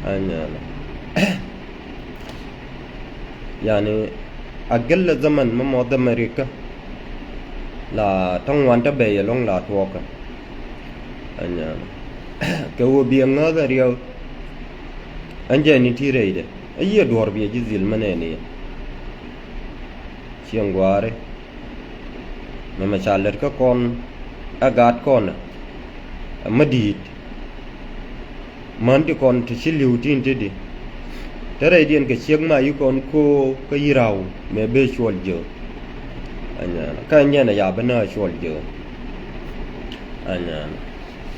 أنا يعني أقل زمن ما مود أمريكا لا تنوان تبي لون لا توقع أنا كهو بيعنا ريال أنجا نتيرة ده أيه دور بيجي زيل مني شينغواري ما شالر كون أقعد كون مديد man ti kon ti liu tin ti di tere dien ke chieng ma yu kon ko ka yirau me be chwal je anya ka nya na ya bana chwal je anya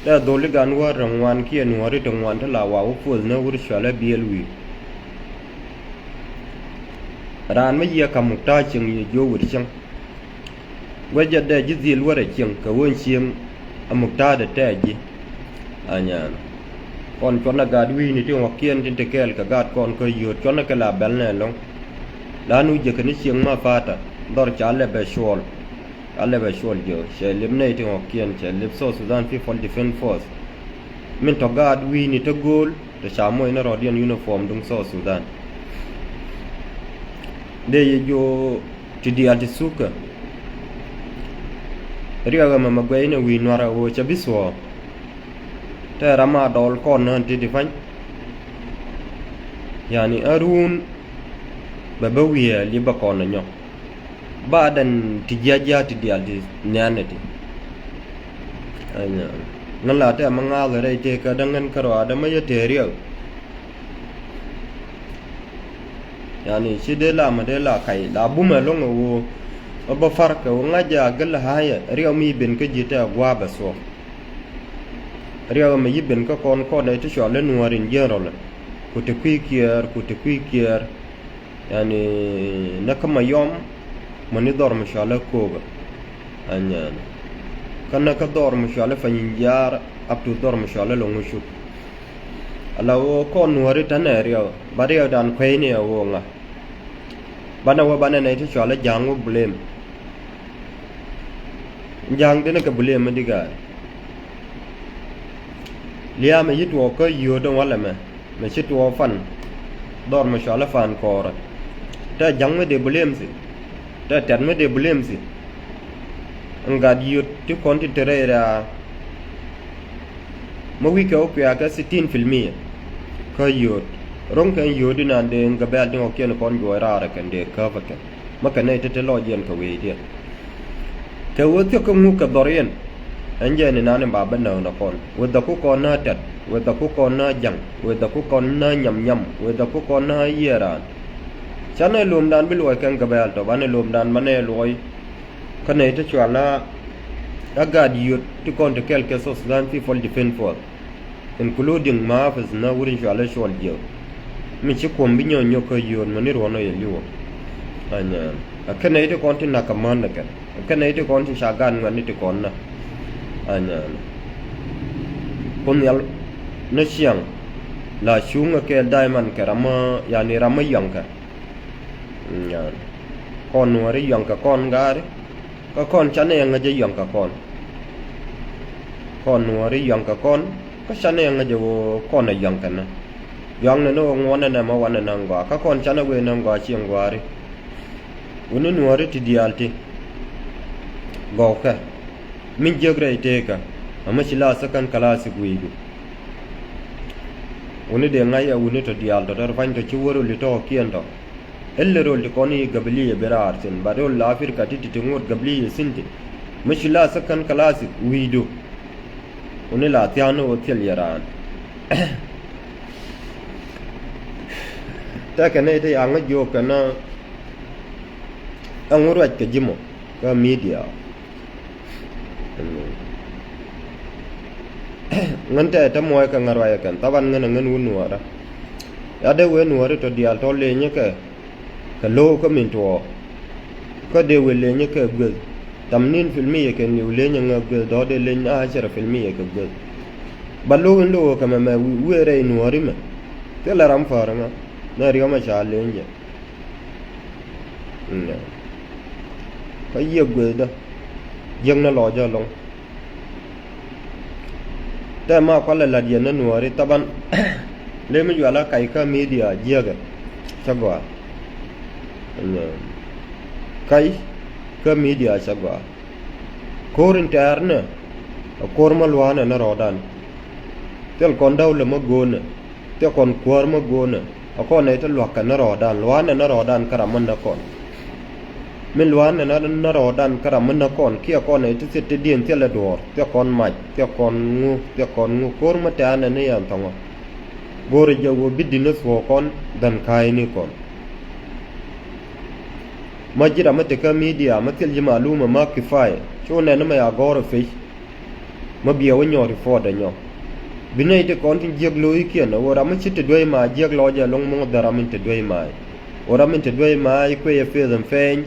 da doli gan war rangwan ki an wari tangwan ta la wa fu na wur shala bielwi ran ma ya kam ta ching ye jo wur chang waja da ji zil wara ching ka won chieng amukta da ta ji anya còn cho nó gạt vi này thì hoặc kiên trên cái là gạt còn cơ dượt cho nó cái là bén này luôn đã nuôi giờ cái nước xiên mà phát à đó trả lại về xuân giờ sẽ liếm này thì hoặc kiên sẽ liếm South Sudan People Defense Force mình cho gạt vi này cho goal để sáng mới nó rồi điền uniform trong South Sudan đây jo chỉ đi ăn suka riêng mà quay nó vi nó ra vô cho biết sốแต่รามาดอลก่อนนั่นที่ดิฟันyani arun babawiya li bakon na nyok badan tijaja ti dial di nyanati anya ngala ta mangal re te ka dangan karo ada maya teriya yani sidela madela kai la buma longo wo ba farka ngaja gal haya riya mi ben ka jita gwa baso riêng mà giúp bên các con này tôi chọn lên nuôi riêng giờ rồi cụ thể quy kier yani nó có mấy yom mà nó đòi mà chọn lên cô anh nhận cái nó có đòi mà chọn lên phải giờ áp dụng đòi mà chọn lên long chụp alo con nuôi riêng thế này riêng bà riêng đàn khuấy này ở nga bà nào bà này tôi chọn lên giang của blame giang đấy nó cái blame mà đi cái lia me yit wo ko yodo wala me chit wo fan dor ma shala fan kora ta jang me de bulem si ta tan me de bulem si ngad yut ti konti terera mo wi ko pya ka 60% ko yut rong kan yodu nan de ngabal ni okien kon go rara kan de ka vakan makane te lo yen ka we dia te wo ti ko mu ka dorien anje ni nane baba na kon wada ku kon na tat wada ku kon na jang wada ku kon na nyam wada ku kon na yera chane lum dan bi loy kan gabal to bane lum dan mane loy kane te chwala aga diot ti kon te kelke so Sudan People Defense Force including mafs na wurin chwala shwal je mi ci ko bi nyo ko yon mani rono ye liwo anya akane te kon ti na kamanda kan akane te kon ti shagan ngani te kon na anya kon yal na siang la shunga ke diamond ke rama yani rama yanka yan kon wari yanka kon gari ka kon chane nga je yanka kon wari yanka kon ka chane nga je kon na yanka na yang na no ngona na ma wana na ngwa ka kon chane we na ngwa chiang wari uni nuari ti dialti goka min jegra iteka amma chila sakan kala sigwidu uni de ngaya uni to dial to dar fan to chiworo li to kiendo ellero li koni gabli berar sen baro la fir katiti tingot gabli sinti mishila sakan kala sigwidu uni la tiano hotel yaran ta kane te anga jo kana anguraj ke jimo ka media ngante ta moy ka ngarwaya kan taban ngana ngan wunwara ya de we nuwara to dial to le nyaka ka lo ko min to ko de we le nyaka gel tamnin filmi ke ni le nyanga gel do de le nya ashara filmi ke gel ballo ndo ka ma we re nuwari ma te la ram fara ma na riyo ma sha le nya ka ye gel da yang na lo ja long ta ma ko la dia na nuari taban le mi jwala kai ka media jega chagwa kai ka media chagwa kor interne kor malwana na rodan tel kon dawle ma gona te kon kwar ma gona akon ne te lwaka na rodan lwana na rodan karaman na kon min lwana na rodan karaman na kon kia kon ne te sette dien te la dor te kon maj te kon ngu kor ma ta na ne yan tongo gore jawo bidina so kon dan kai ni kon majira mate ka media matel ji maluma ma kifaya chone na ma ya gore fe ma biya wonyo report nyo binai te kon tin jeg loyi kian ora ma chite doy ma jeg loja long mo dara min te doy ma ora min te doy ma ko ye fe zam feñ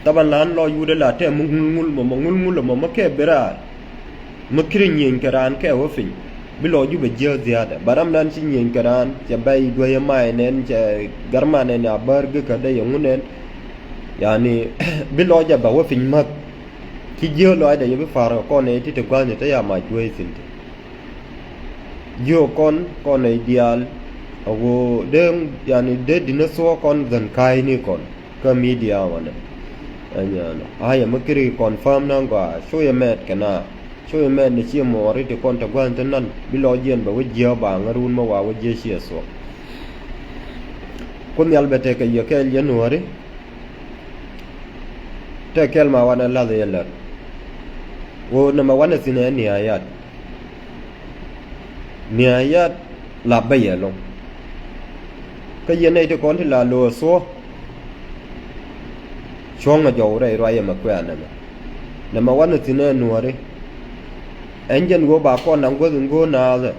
taban lan lo yude la te mu ngul mo ma ke bera ma kirin yin karan ke wo fin bi lo ju be je ziada baram nan ci yin karan ce bay doy ma nen ce garma nen ya barg ka de ngunen yani bi lo ja ba wo fin ma ki je lo da ye bi faro ko ne ti te gwa ne te ya ma doy sin yo kon ideal awo dem yani de dinosaur kon dan kai ni kon ka media wana anya no aya makiri confirm na ga show ya met kana show ya met ni chi mo ri te kon ta gwan tan nan bi lo jen ba wajia ba ngarun ma wa wajia shi so kun yal bete ka yo kel januari te kel ma wana la de yalla wo na ma wana sine ni ayat niayat la baya long ka yenai te kon la lo so chong a jo rai rai ma kwa na ma wan tine nuare enjen go ba kon nang go ngo na le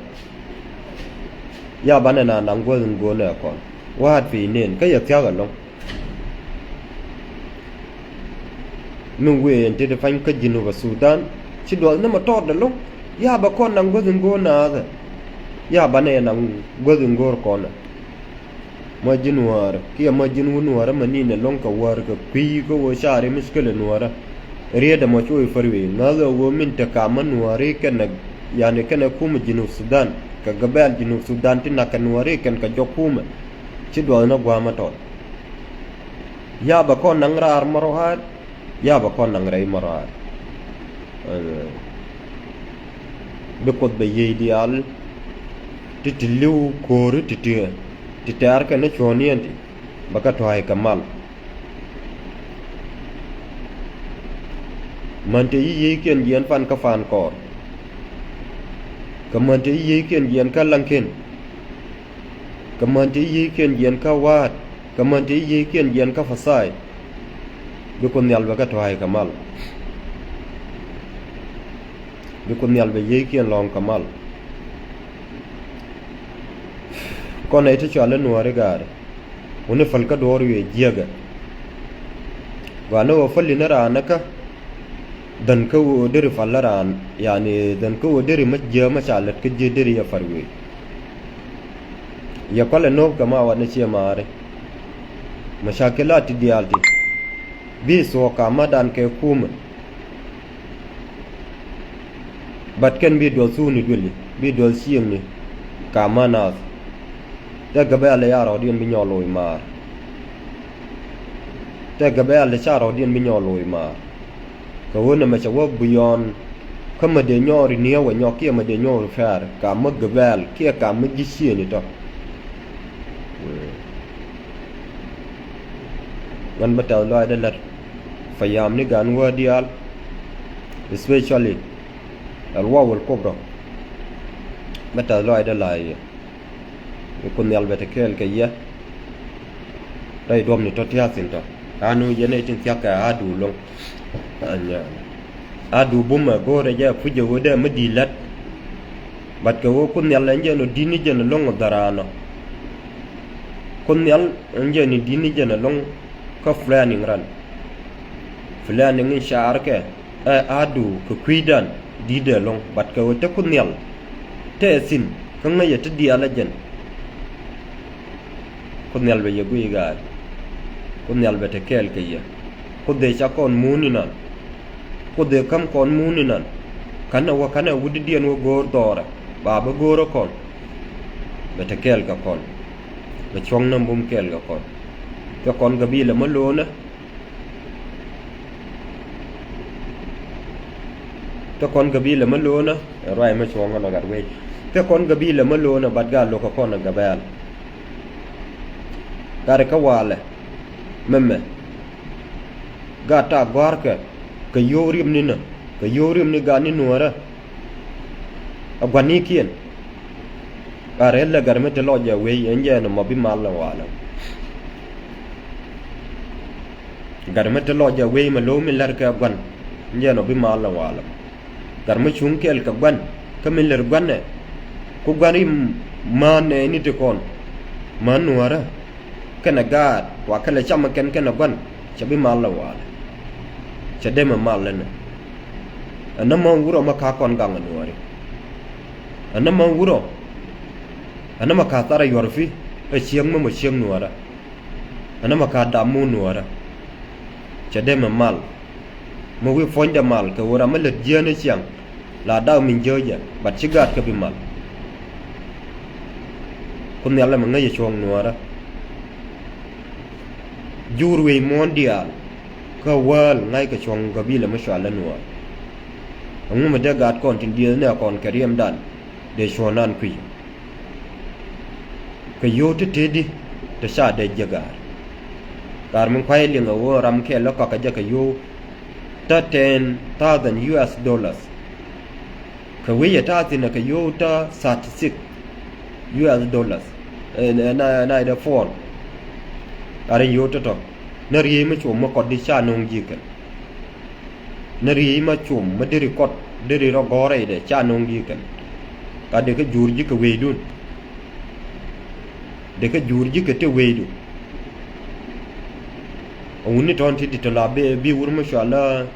ya banana nang go ngo na kon wa fi nen ka ya kya ga long nu we en te fan ka jinu ba Sudan chi do na ma to da long ya ba kon nang go ngo na le ya bane nang godin gor kona majin war ki majin wunwar mani ne lonka war ka kwi ko wo share miskele nuwara riya da macho farwe nazo wo min ta kaman ware kana yani kana kuma jinu Sudan ka gabal jinu Sudan tin kan ware kan ka jokuma ci do na gwa mato ya ba kon nang rar marohat ya ba kon nang rai marohat be ko be ideal titiliu kore titar ka na chonianti baka to ay kamal mante yi ken yen fan ka fan kor kamante yi ken yen ka lanken kamante yi ken yen ka wat kamante yi ken yen ka fasai bi ko nyal baka to ay kamal bi ko nyal be yi ken long kamal kon ita chala nuare gare woni falka doru ye jiyaga wana wa falli na ranaka dan ka wo diri fallaran yani dan ka wo diri majja machalat ka je diri ya farwe ya kwala no kama wana ce mare mashakilat diyalti bi so kama dan kai kuma batken bi do suni duli bi do siyeng ni kama nas te gabel ya rodien bi nyolo mar te gabel cha rodien bi nyolo mar ka wona ma chawo buyon kama de nyori ne wa nyoki ma de nyori fer ka ma gabel kia ka ma gishi ni to wan batal lo ada lat fayam ni gan wa dial especially al waw al kubra batal lo ada lai kun yal bete kel ke ya dai dom ni to tia sin to anu yene tin tia ka adu long anya adu buma gore ja fuje wode madilat bat ka wo kun yal nje no dini je no long darano kun yal nje ni dini je no long ka flani ngran flani ngi shar ke adu ko kuidan di de long bat ka wo te kun yal te sin kan ya te di ala jen kun yal be yegu igar kun yal be te kel ke ya kude cha kon muninan kude kam kon muninan kana wudi dian wo gor dora baba goro kon بتكيل كقول بتشون نبوم كيل كقول كقول قبيلة ملونة كقول قبيلة ملونة رأي ما شون أنا قروي كقول قبيلة ملونة بدقال لو كقول قبال قاري كواله ممة قاتا غارك كيوريم نينا كيوريم نيغاني نورا أبغاني كين قاري لا قرمة تلوجا وي إنجا نما بمال والا قرمة تلوجا وي ملو من لرك أبغان إنجا نما بمال والا قرمة شونك الكبان كمل لربان كوغاني ما نيني تكون ما نورا كنا قاد وكلا شام كنا بان شبي مال والا شدي ما لنا أنا ما ورو ما كاكون غان نوري أنا ما ورو أنا ما كاتارا يورفي أشيم ما مشيم نورا أنا ما كادامو نورا شدي مال ما وي فون مال كورا ما لجيان شيم لا داو من جوجا بتشجعت كبي مال كن يلا من غير شون نورا jurwe mondial ka wal ngai ka chong gabila mashala nuwa angu ma daga at kon tin dia ne kon kariem dan de shonan kwi ka yote tedi te sha de jagar dar mun kwai linga wo ram ke lo ka ja ka yo $10,000 US ka wiya ta tin ka yo ta 36 US dollars na da phone are yo to nari ma chum ma kod di cha nong ji kan nari ma chum ma diri kod diri ro gore de cha nong ji kan ka de ka jur ji ka we dun de ka jur ji ka te we du uni ton ti to la be bi wur ma sha Allah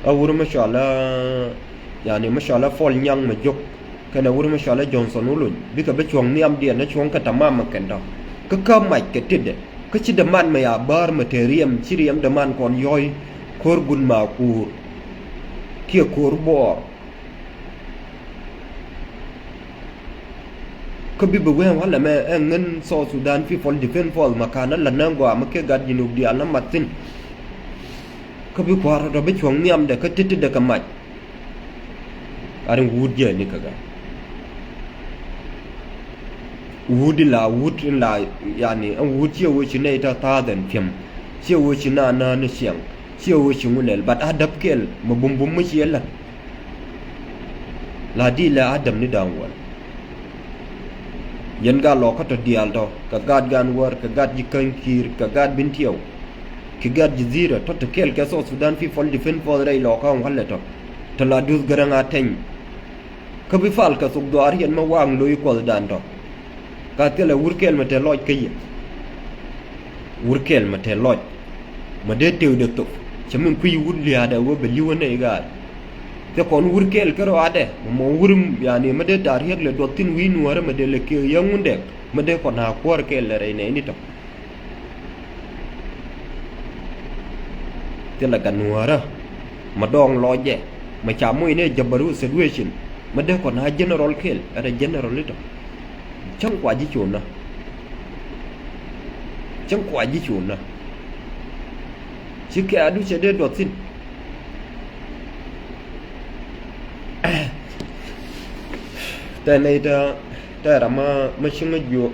awur ma sha Allah yani ma sha Allah fol nyang ma jok kana wur ma sha Allah Johnson ulun bi ka be chong niam dia na chong ka tamam ma kan do ka mai ka tidde ka ci da man ya bar materiam ciriyam da man kon yoy kor gun ma kur tie kor bor ka bi be wen wala me ngen so Sudan fi fol difen fol makana la nango ma ke gad jinub di ala matin ka bi kwara da be chong niam da ka tidde da ka mai arin wudje ni kaga wudi la wudin la yani an wuce wuce ne ta tadan fim ce wuce na na siyang ce wuce mulal bat adab kel mabumbum mu yella la di la adam ni dangwal yen ga lo ko to dial to ka gad gan war ka gad ji kan kir ka gad bin tiyaw ki gad ji zira to to kel ka so Sudan fi fol difen fol ray lo ka wala to la dus garanga ten ka bi fal ka suk do ar yen ma wang lo ko dan to ka tela wurkel ma te loj kay wurkel ma te loj ma de tew de to chamin kuy wud liya da wo be liwone ga te kon wurkel karo ade mo wurum yani ma de dar yek le dotin wi nuara ma de le ke yangunde ma de kon ha kor kel le re ne ni to tela kan nuara ma dong loje ma chamoy ne jabaru situation ma de kon ha general kel ada general ni to chẳng qua gì chuồn nào chẳng qua gì chuồn nào chứ cái adu sẽ đến đột xin tại này ta làm mà xin cái vô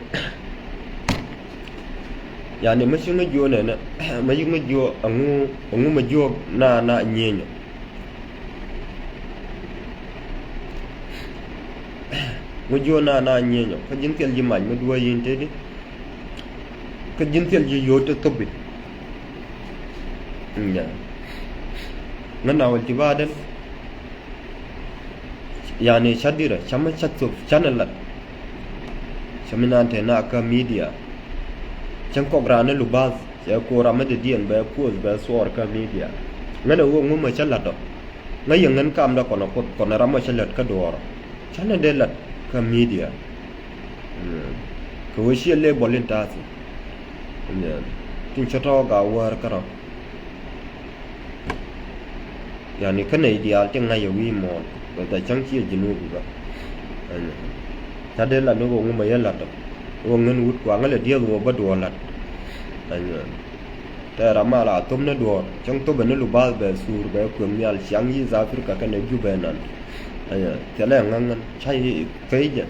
ya ne mà xin cái vô này nè mà xin cái vô ông mà vô na nhẹ nhẹ mo jona na nyenyo ka jintel ji maj ma duwa yinte di ka jintel ji yote tobi nya ngana wal tibadan yani shadira chama chatso channel chaminante na ka media chan ko grane lubaz ya ko ramade dien ba ko ba suor ka media ngana wo nguma chalato ngayen ngan kam da kono kono rama chalat ka doro chana de lat ka media ko wishi le bolin tasi tin choto ga war karo yani kana ideal tin ngayo wi mo da chang chi jinu ga ta de la no ngo ma ya la to wo ngen wut kwa ngale dia wo ba do la ta ra ma la tom na do chang to ben lu ba be sur be ku myal chiang yi za Afrika ka ne ju be nan te la ngang chai fe je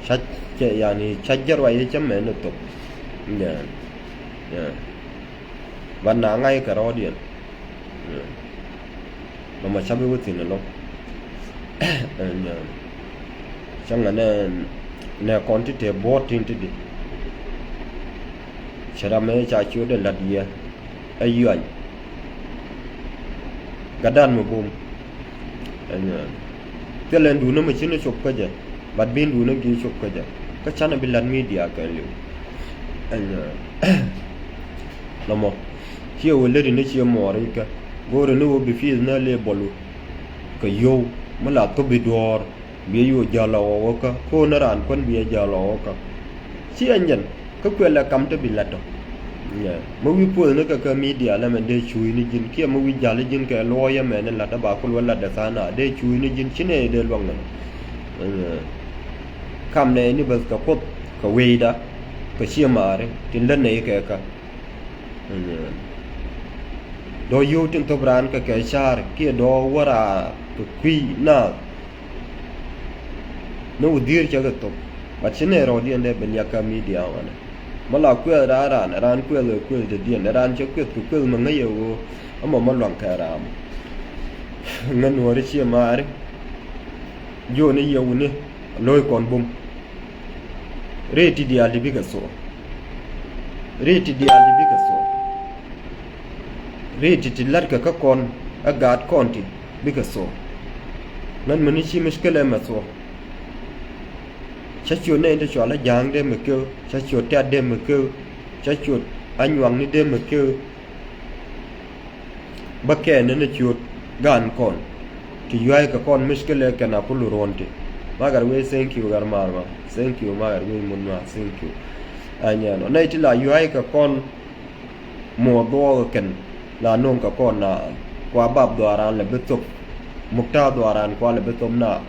cha che yani chajar wa ye cham men to van na ngay ka ro điện mà sắp với thì nó chẳng là nè con thì thể bót trên thì đi sẽ làm mấy trái chiếu để lật gì ai yên cái đàn mà bùm cái lần đủ nó mới chỉ nó chụp cái gì bắt bên đủ nó ghi chụp cái gì cái chắn là bên lần media cái liệu nó mà khi ở đây nó chỉ mò đấy cả gore no bi fi na le bolu ka yo mala to bi dor bi yo jala wo ka ko na ran kon bi jala wo ka si anjan ka kwela kam to bi lato ya mo wi po na ka media la men de chui ni jin kia mo wi jala jin ka lo ya men la ta ba ko wala da sana de chui ni jin chine de long na kam ne ni bas ka pot ka we da ka sia mare tin lan ne ka do yu tin to bran ka ke char kia do wara to qui na no dir cha ga to ba chine ro di ande ben yaka media wana mala ku ra ran ku le ku de di ran cha ku ma ngai yo amma ma long ka ram ngan wori chi ma re yo ne yo ne loy kon bum re ti di ali bi ka so reti tilar ka kon agat konti bika so nan mani chi mishkala ma so chachu ne de chola jang de me kyo chachu ta de me kyo chachu anwang ni de me kyo bakke ne ne chu gan kon ti yuai ka kon mishkala ka na pulu ronti magar we thank you gar marma thank you magar we munwa thank you anya no nei ti la yuai ka kon mo do ken la nong ka kon na kwa bab dwaran le betok mukta dwaran kwa le betom na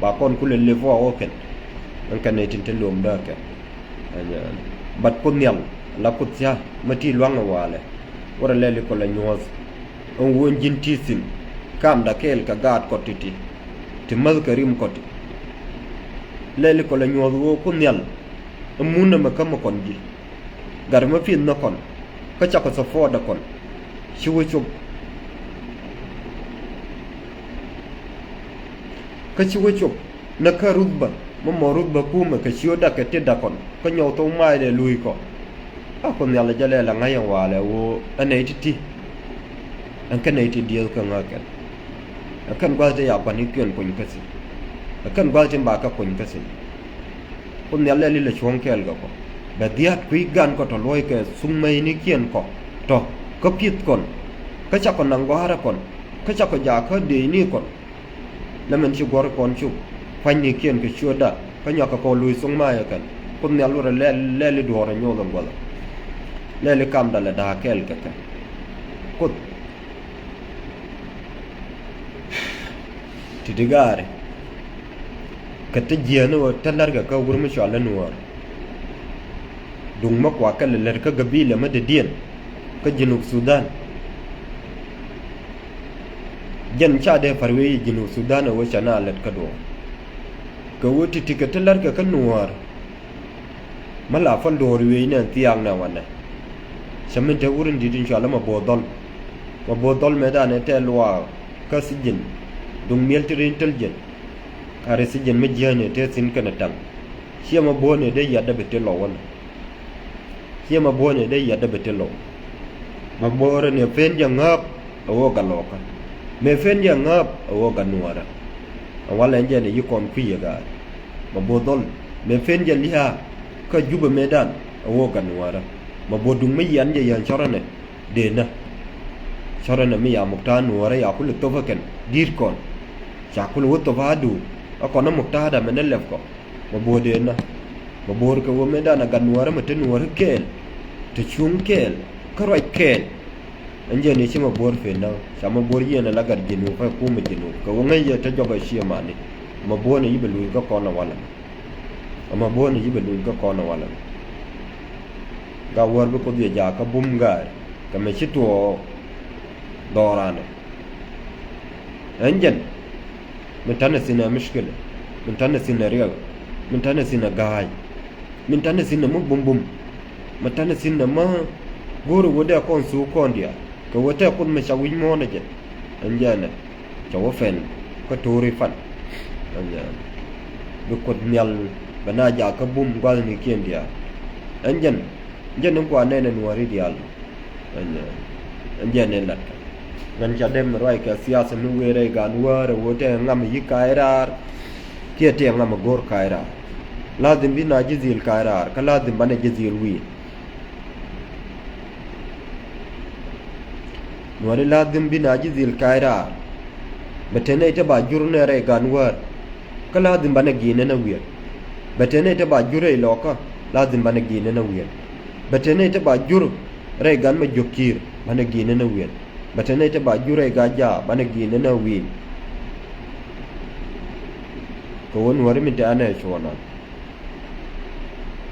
ba kon kule le vo oken an kan ne tin telom da ka anya bat kun nyal la kutya mati luang wale ora le ko la nyos on won jin tisin kam da kel ka gat ko titi ti mal karim ko ti le ko la nyos wo kun nyal munna ma kam kon ji gar ma fin na kon ka cha ko so fo da kon chiwo chụp ka chiwo chụp na ka rubba mo rubba kuma ka chiwo da ka te da kon ka nyaw to mai de lui ko a ko ne la jale la ngai wala wo anai ti an kan ai ti deal ka ngaka akan gwa ya pa ni kyen kun ka si akan gwa tin ba ka kun ka si ko ne la li la chong kel ga ko ba dia kui gan ko to loi ka sung mai ni kyen ko to có biết còn cái chắc còn năng quá ra còn cái chắc còn già có để ni còn là mình chỉ gọi con chụp phanh ni kiên cái chưa đã cái nhà có lùi xuống mai cái con nhà luôn là lê đùa rồi nhau làm gọi lê cam đã là đa kel cái cốt thì đi gà đấy cái tay già nó tan ra cái câu vừa mới chọn lên nuôi đúng mắc quá cái là cái gabi là mới để điên ke Junub Sudan jan cha de farwe Junub Sudan wo chana let kado ko woti tikatalar ka kanuwar mala fal do riwe ne tiang na wana shamin ta wurin didin sha lama bodol medan te lwa ka sijin dung military intelligence are sijin majane te sin kana tam shi ma bone de yadda betelo wana shi ma bone de yadda betelo ma bore ne fen jangap awo galoka me fen jangap awo ganuara awala nje ne yikon kuyaga ma bodol me fen jaliha ka juba medan awo ganuara ma bodum me yan je yan chorane dena chorane mi ya mukta nuara ya kul to faken dir kon cha kul wo to vadu akona mukta da men lef ko ma bodena ma bor ko wo medan ganuara meten nuara kel te chung kel karoi kel anje ne shi ma bor fe na sama bor yana lagar jinu fa ko ma jinu ko ngai ya ta joga shi ma ne ma bor ne yibe lu ko na wala ama boni jibe dun ka kono wala ga war bu ko dia ja ka bum ga ka me chito dorana انجن من تنسينا مشكله من تنسينا ريال من تنسينا غاي من تنسينا مو بوم بوم من تنسينا ما غور ودا كون سو كون ديا كو وتا كون مشاوي مونجه انجانا جو فن كتوري فن انجان بكود نيال بنا جا كبوم غال ني كين ديا انجن انجن نكو انن نوري ديال انجان انجان نلات gan cha dem roi ka siasa nu were gan war wote ngam yi kairar ke te ngam gor kairar lazim bina jizil kairar ka lazim bana jizil wi wani lazim bina jizil kairar batene ta ba jurne re gan war ka lazim bana gine na wi batene ta ba jure loka lazim bana gine na wi batene ta ba jur re gan ma jokir bana gine na wi batene ta ba jure gaja bana gine na wi ko won wari mi ta ana chona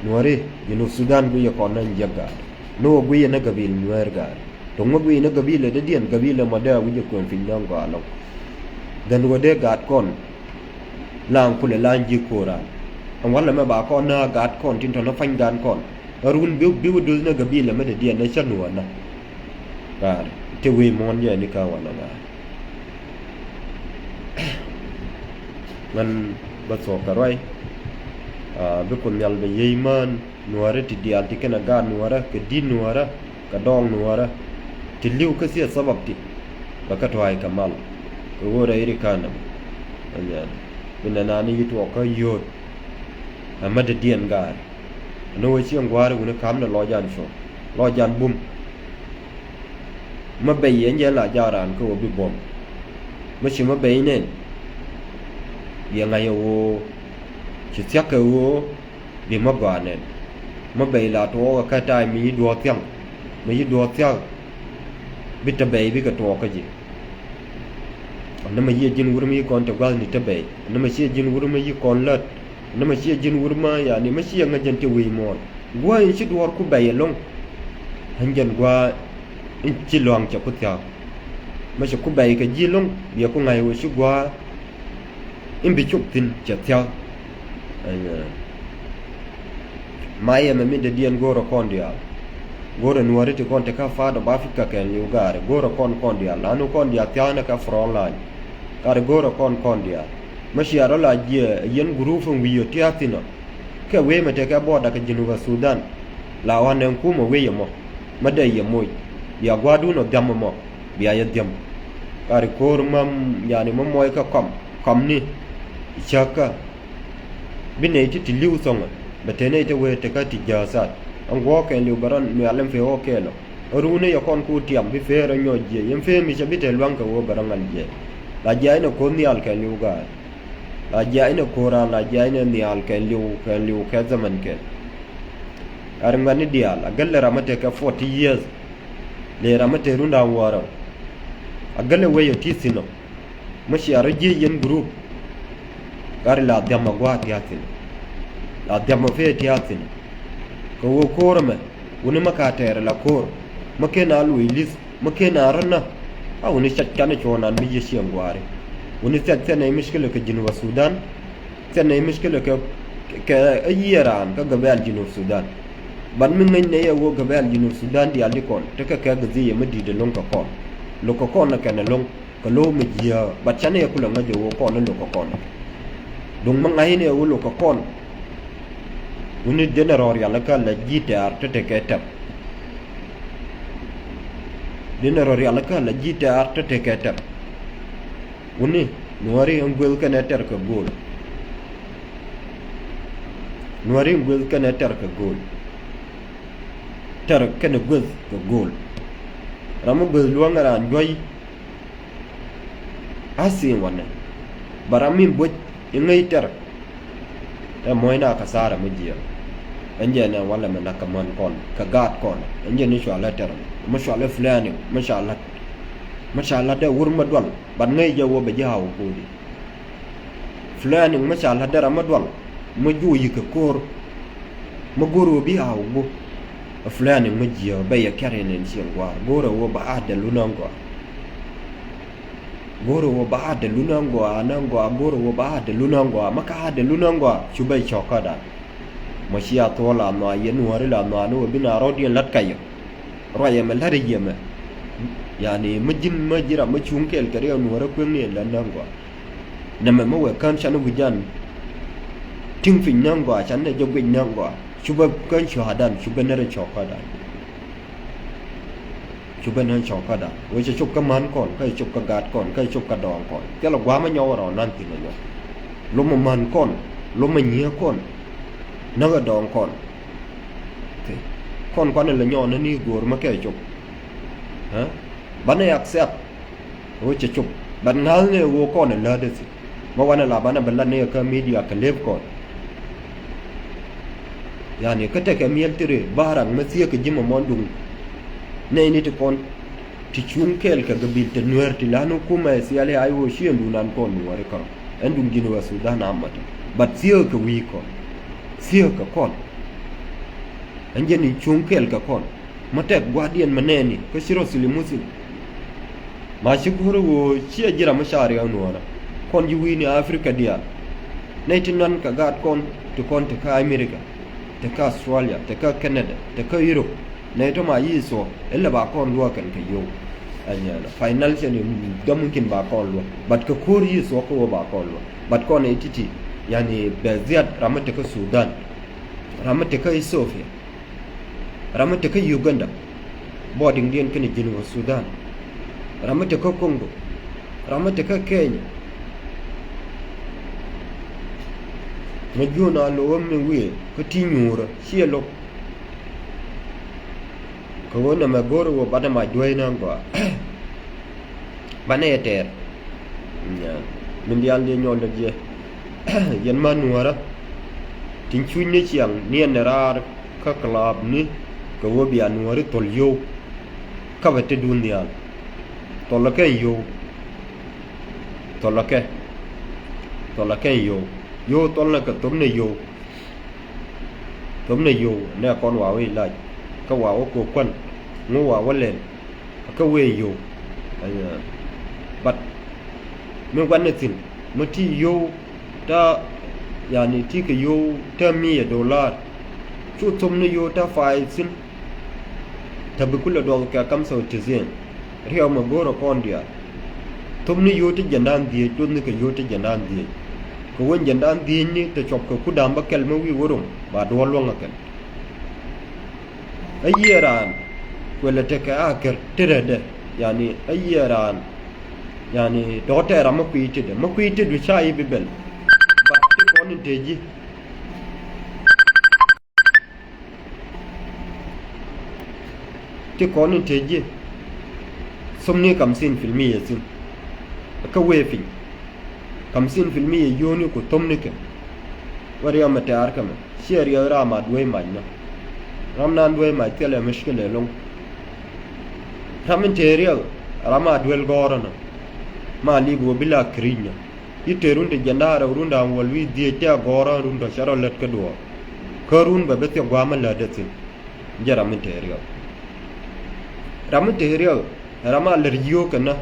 nuare yino Sudan bu yakon nan jaga no gu yana gabil nuar ga to ngo gu yana gabil da dian gabil ma da wuje ko fin nan go alo dan wode gat kon lang kule lan ji kora an wala ma ba ko na gat kon tin to na fan gan kon run bi wudul na gabil ma da dian na chanu wana ga te wi mon ya ni ka wana ga man ba so ka roi bikun yal be yeyman nuare ti dial ti kana ga nuara ke din nuara ka dong nuara ti liu ka sia sabab ti baka to ay kamal ko wora iri kana anya binna nani yitu ka yot amma de dien ga no we chiang gware una kam na lo jan sho lo jan bum ma be yen ya la jaran ko bi bom ma chi ma be nen ya nga yo chỉ tiếc cái ô đi mất quả này mất bể là to cái tai mi đùa tiếng biết tập bể biết cái to cái gì nó mà gì jin urmi con tập gal ni tập bể nó mà gì jin urmi con lợt nó mà gì jin urma ya ni mà gì ngang chân tiêu mòn qua in chỉ đùa ku bể long hành chân qua in chỉ loang cho ku tia mà chỉ ku bể cái gì long giờ ku ngày hồi chỉ qua in bị chụp tin chặt theo Maya me de dien goro kondia goro nuare te konte ka fa do Afrika ken ugare goro kondia lanu kondia tiana ka front line kare goro kondia mashiaro la yen group wiyo tiatina ke we mate ka boda ka jinuba Sudan la wane kuma we yamo made yamo ya gwadu no gammo mo biya ya diam kare kormam yani mo moy ka kom ni chaka bine ti liu songa batene te we te ka ti jasat an go ke liu baran mi alam fe o ke lo rune ya kon ku tiam bi fere nyoje yem fe mi chabite lwang ka wo baran al je la jai no ko ni al ke liu ga la jai no ko ra la jai no ni al ke liu ke zaman ke arngani dial agalle ramate ka 40 years le ramate runda wara agalle we yo tisino mashi araje yen group gari la diamma gwa tiatin la diamma fe tiatin ko wo korme woni makatere la kor makena lu ilis makena ranna awni chakkane chona mi yeshi ngware woni tsene mishkila ke jinwa Sudan tsene mishkila ke ayiran ka gabal jinwa Sudan ban min ne ya wo gabal jinwa Sudan di alikon te ka gazi ya madi de lonka kon loko kon na kana long ko lo mi ya bachane ya kula ngaje wo kon loko kon donc mangai ne wulo ko kon woni general ya la ka la jitar te ke tap general ya la ka la jitar te ke tap woni nuari ngul ka ne ter ka gol nuari ngul ka ne ter ka gol ter ka ne gol ka gol ramu gol luanga njoy asin wana baramin boj ingai ter ta moina ka sara mujiya anje na wala mana kaman kon ka gat kon anje ni shwala ter mashallah fulani mashallah da wurma dwal ban ngai jawo be jawo ko di fulani mashallah da ramadwal مجو يككور مغورو بياو فلان مجيو بيا كارين سيغوا غورو وبعد لونانغوا غورو وبعد لونانغوا نانغوا غورو وبعد لونانغوا مكا لونانغوا شوبي شوكادا مشيا طولا ما ينور لا ما نو بنا رودين لاتكاي رايا ملاريما يعني مجن مجرا مچونكل كريو نور كوني لنانغوا نما مو كان شانو بجان تين في نانغوا شان جوغي نانغوا شوبا كان شهادان شوبا نرا شوكادا شوبا نان شوكادا وجه شوب كمان كون كاي شوب كغات كون كاي شوب كدون كون كلا غوا ما نيو رو نان تي نيو لوم مان كون لوم نيا كون naga dong kon kon la nyon ni gor ma kay chuk ha bana accept wo che chuk ban ngal ne wo kon la de si ma wana la bana balla ne ka media ka lev kon yani ka te ka miel tire barang ma sia ka jima mondung ne ni te kon ti chung kel ka gabil te nuer ti lanu kuma si ale ay wo shiendu nan kon ni wari ka endum jinu wa sudan amata bat sia ka wi kon sia ka kon anjeni chunkel ka kon matek guardian maneni ko shiro silimusi ma shukuru wo chia jira mashari anwana kon yuwi ni afrika dia netinan ka gad kon to kon te ka america te ka australia te ka canada te ka europe neto ma yiso ella ba kon lo kan ka yo anyana financial ni mumkin ba kon lo bat ka kor yiso ko ba kon lo bat kon etiti yani beziat ramate ka sudan ramate ka ethiopia ramate ka uganda boarding dien kene jinu sudan ramate ka congo ramate ka kenya majuna lo me wi ka tinyura sielo ko wona ma goro wo bada ma doyna ngwa bana yeter nya min dial de nyol de yen manuara tin chunye chiang nien rar ka club ni ko wo bi anuari tol yo ka vete dunia tolake yo yo tolna ka tomne yo ne kon wa wi la ka wa ko kwan ngo wa walen ka we yo aya but me wan tin mati yo ta yani ti ka yo ta $1,000,000 chu tomne yo ta fai sin tabikula do ka kam so tizin riyo ma goro kondia tomne yo ta jandan die tunne ka yo ta jandan die ko won jandan die ni ta chop ko kudam ba kel ma wi worum ba do longa ken ayeran wala ta ka akar tirade yani ayeran yani do ta rama kuitide ma kuitide du chai bibel ba ti ko ni teji ti ko ni teji somni kam sin filmi yesin ka wefi kam sin filmi yoni ko tomni ke wariya mata arkama sheri rama duwe manna ramnan duwe ma tele mishkile long ramin teriya rama duwe gorana ma ligo bila krinya iterunde jandara urunda walwi die ta gora runda sharo let ka do karun ba bete gwama la datin jara min teriya ramin teriya rama leryo kana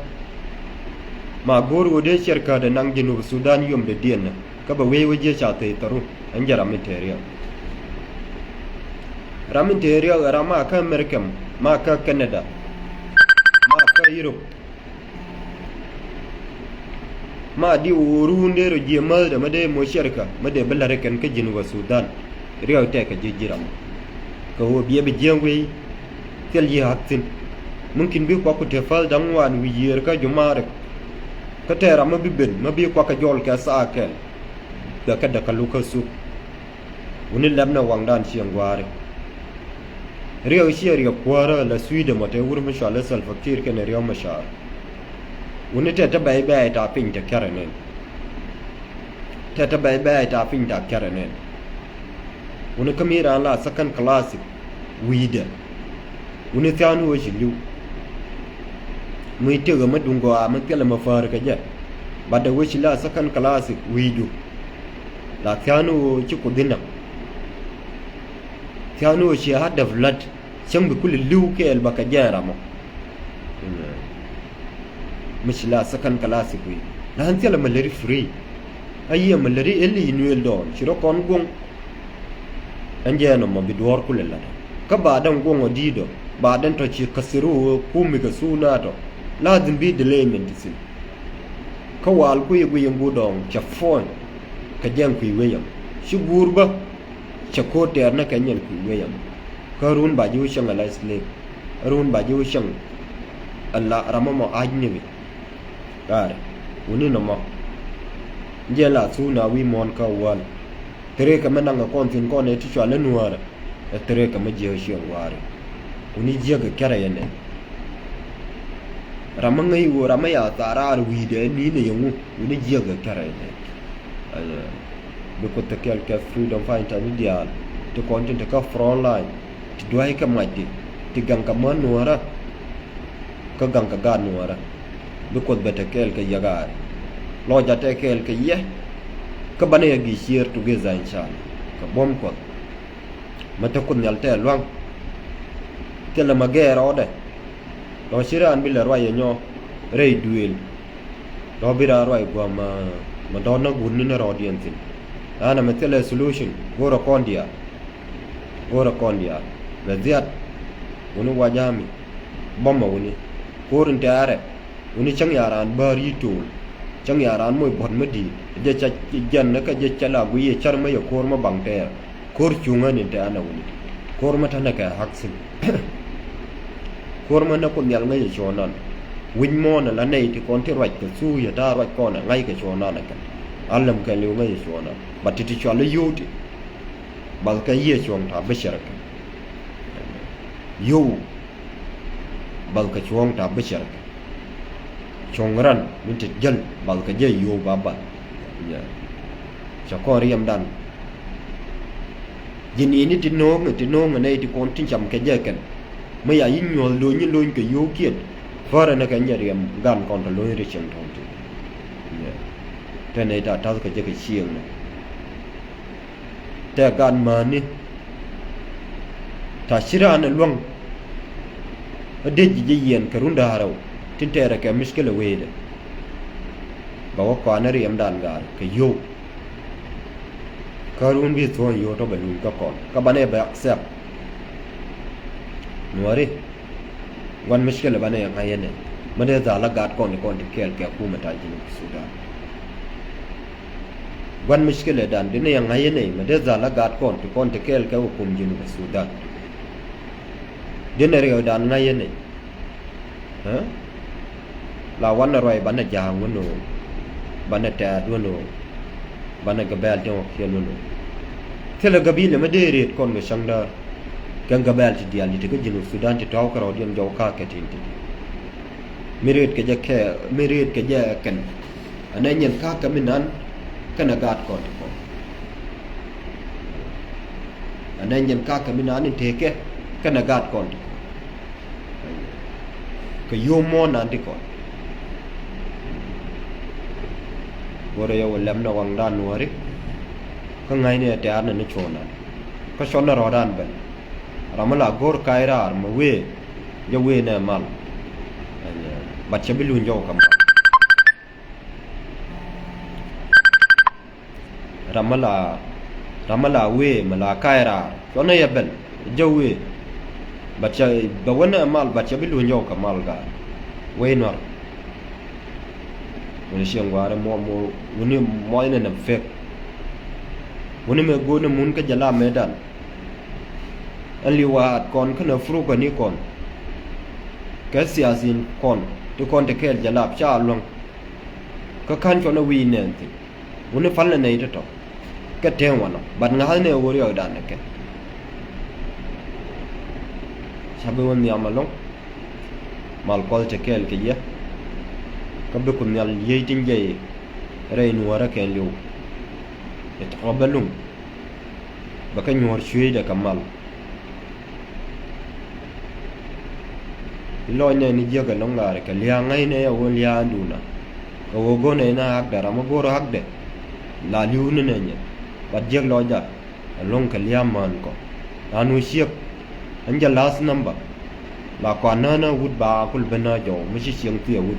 ma goro de shirka da nan ginu sudan yom da diyan ka ba wai waje cha tai taru an jara ramin teriya rama ka america ma ka canada ma ka europe ma di wuru ndero je mal da made mo shirka made balare kan ka ginu sudan riya ta ka jijira ka ho biye bi jengwe tel yi haktin mungkin bi ko te fal dang wan wi yer ka jumare ka tera ma bi ben ma bi ko ka jol ka sa kel da ka da kaluka su uni lamna wangdan siang ware riya riya kwara la suide mate wur ma sha Allah sal fakir ken riya ma sha uni ta bai bai ta pin ta karanen ta bai bai ta pin ta karanen uni kamira la second classic wida uni tanu wa shilu muy tega ma dungo a ma tela ma far ka ja bada wuci la sakan classic widu la thianu ci ku dinna thianu shi hada vlad shan bi kulli liu ke el baka jara mo مش لا سكن كلاسيكوي لا أنت لما لري فري أيه ملري اللي ينويل دون شرو كون كون أنجي أنا ما بدور كل لا كبعدين كون وديدو بعدين تشي كسرو كومي كسونا تو لازم بيدلي من تسي كوال كوي كوي ينبودون شفون كجام كوي ويام شو غوربا شكوتي أنا كنيان كوي ويام كارون باجو شان على سليب رون باجو شان الله رمما أجنبي kare uni nama jela suna wi mon ka wal tere ka menanga kontin kone ti chwa lenuara tere ka maje shi ware uni jiga kare yene ramangai wo ramaya tarar wi de ni ne yungu uni jiga kare yene ko te kelka freedom fighter media to content ka front line ti doai ka mati ti ganga manuara ka ganga ganuara bikot bete kel ke yagar lo jate kel ke ye ka bane gi shir tu ge za inshallah ka bom ko mata kun yalte luang tela magera ode lo shiran bil roi nyo rei duel lo bira roi gwa ma donna gunni na rodian tin ana metele solution gora kondia la ziat unu wajami bomma uni korun tare uni chang yaran bari tul chang yaran moy bon madi je cha jan na ka je chala gu ye char ma yo kor ma bang te kor chunga ni te ana uni kor ma tan ka haksin kor ma na ko nyal ngai chonan win mo na la nei ti kon ti raj ka su ya da raj ko na ngai ka chonan ka alam ka lu ngai chonan bat ti chala yuti bal ka ye chong ta bashar ka yo bal ka chong ta bashar ka chongran minti jal bal ka je yo baba ya chakor yam dan jini ni tinong nei ti kon tin cham ke je ken me ya yin nyol lo ni lo ke yo kien fara na ka nyariam gan kon to lo ri cham thon ti ya te nei ta ta ka je ke chieng na te gan ma ni ta shira na luang ade ji yen karunda haraw tintere ke miskele wede bawa kwanari amdan gar ke yo karun bi thon yo to balun ka kon ka bane ba accept nuari wan miskele bane ngayene made za la gat kon ti kel ke ku mata jin sudan wan miskele dan dine yang ngayene made za la gat kon ti kel ke ku jin sudan dine re dan ngayene ha la wan roi bana jang wono bana ta wono bana gabal jo ken wono tele gabile ma dere kon ga shangda kan gabal ti dial ti ko jinu sudan ti taw karo diam jaw ka ke tin ti miret ke je ken anan nyen ka ka minan kana gat kon ko anan nyen ka ka minan ni teke kana gat kon ko yo mo nan ti kon bore yo lem na wang dan nuari ka ngai ne te an ne chona ka shona rodan ben ramala gor kaira ar ma we yo we na mal bacha bilun jo kam ramala we mala kaira shona ya ben jo we bacha bawana mal bacha bilun jo kam mal ga we no wani shiyan gwara mo wani mo ina na fek wani me go na mun ka jala medan ali wa kon kana fru ko ni kon ka siasin kon to kon te kel jala cha long ka kan cho na wi ne ti wani fal na ita to ka ten wana ban nga ne wori o dan ke sabe woni amalong mal kol te kel ke ya kabbe kun yal yeytin jey reyn wara ken liw yataqabbalun baka ñor suede kamal lo ne ni jega no ngare ka liya ngai ne ya wol ya nduna ko go ne na hak dara mo goro hak de la liw ne ne bắt giặc lo ja long cái liam man ko anu siak anja last number la kwa na na wood ba kul bena jo mishi siang tu wood